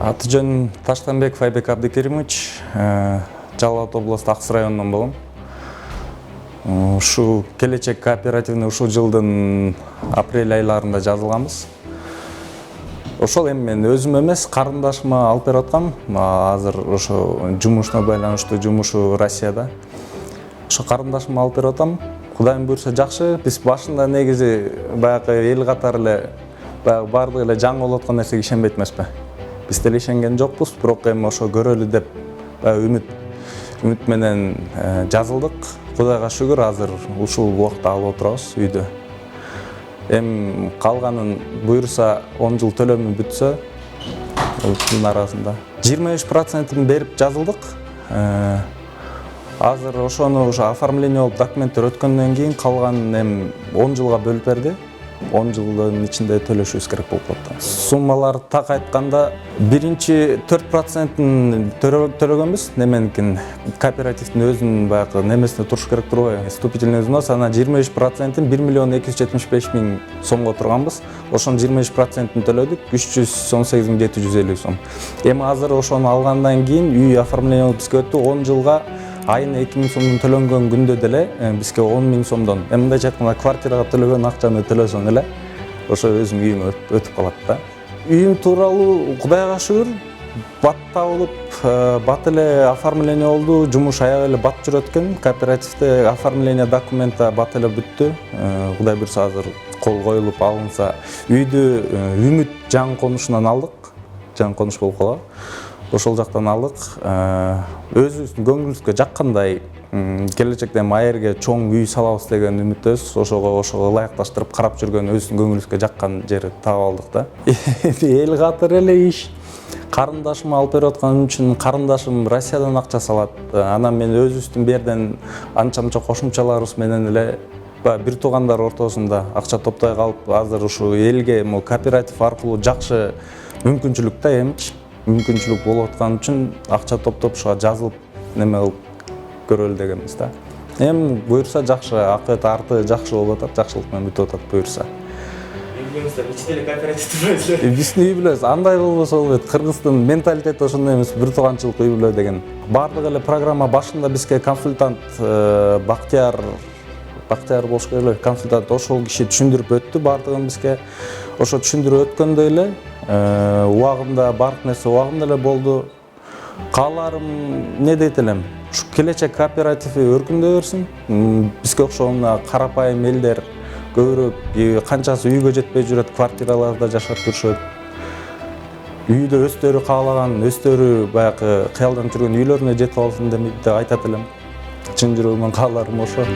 Аты-жөнүм Таштанбеков Айбек Абдыкеримович, Жалал Абад областы Аксу районунан болом. Ушу келечек кооперативине ушул жылдын апрель айларында жазылганбыз. Ошол эми мен өзүм эмес, карындашыма алып берип аткам. Азыр ошо жумушуна байланыштуу жумушу Россияда. Ошо карындашыма алып берип атам. Кудайым буйрса жакшы. Биз башында негизи баягы эл катары эле баардыгы эле жаңы болуп аткан нерсеге ишенбейт эмеспи. Биз деле ишенген жокпуз, бирок эми ошо көрөлү деп үмүт менен жазылдык. Кудайга шүгүр, азыр ушул убакта алып отурабыз үйдө. Эми калганын буйрса 10 жыл төлөмү бүтсө, ушунун арасында 25%-ин берип жазылдык. Азыр ошону оформление болуп документтер өткөндөн кийин калганын эми 10 жылга бөлүп берди. 10 жылдын ичинде төлөшүбүз керек болуп калат. Суммалар так айтканда, биринчи 4%-ин төлөгөнбүз, неменикин кооперативдин өзүнүн баягы немесине туруш керек турбайбы? Вступительный взнос, анан 25%-ин 1 миллион 275 миң сомго турганбыз. Ошонун 25%-ин төлөдүк, 318 750 сом. Эми азыр ошону алгандан кийин үй оформление бизге өттү, 10 жылга айына 2 миң сомдон төлөнгөн күндө деле бизге 10 миң сомдон. Эми мындайча айтканда, квартирага төлөгөн акчаны төлөсөң эле ошо өзүң үйүң өтүп калат да. Үйүм тууралуу Кудайга шүгүр, бат табылып, бат эле оформление болду, жумуш аябай эле бат жүрөт экен. Кооперативде оформление документа бат эле бүттү. Кудай буйрса азыр кол коюлуп алынса, үйдү Үмүт жаңы конушунан алдык. Жаңы конуш болуп калган. Ошол жактан алдык. Өзүбүздүн көңүлүбүзгө жаккандай келечекте майерге чоң үй салабыз деген үмүттөбүз. Ошого ылайыкташтырып карап жүргөн өзүбүздүн көңүлүбүзгө жаккан жери таап алдык да. Эл катары эле иш. Карындашыма алып берип аткан үчүн карындашым Россиядан акча салат. Анан мен өзүбүздүн берден анча-мынча кошумчаларыбыз менен эле бир туугандар ортосунда акча топтой калып, азыр ушу элге кооператив аркылуу жакшы мүмкүнчүлүк да эмчи. Мүмкүнчүлүк болуп аткан үчүн акча топтоп ушуга жазылып неме кылып көрөлү дегенбиз да. Эми буйрса жакшы, акыбет арты жакшы болуп атат, жакшылык менен бүтүп атат буйрса. Билгенибизден ичте эле кооператив турбайбыз. Биздин үй бүлөбүз андай болбосо болбойт. Кыргыздын менталитети ошондой эмес, бир тууганчылык үй бүлө деген. Бардыгы эле программа башында бизге консультант Бактияр болуш керек эле, консультант ошол киши түшүндүрүп өттү бардыгын бизге. Ошо түшүндүрүп өткөндө эле убагында бардык нерсе убагында эле болду. Кааларым не дейт элем, ушу келечек кооперативи өркүндөй берсин. Бизге окшогон карапайым элдер көбүрөөк канчасы үйгө жетпей жүрөт, квартираларда жашап жүрүшөт. Үйдө өздөрү каалаган, өздөрү баягы кыялданып жүргөн үйлөрүнө жетип алсын деп айтат элем. Чын жүрөгүмөн кааларым ошо.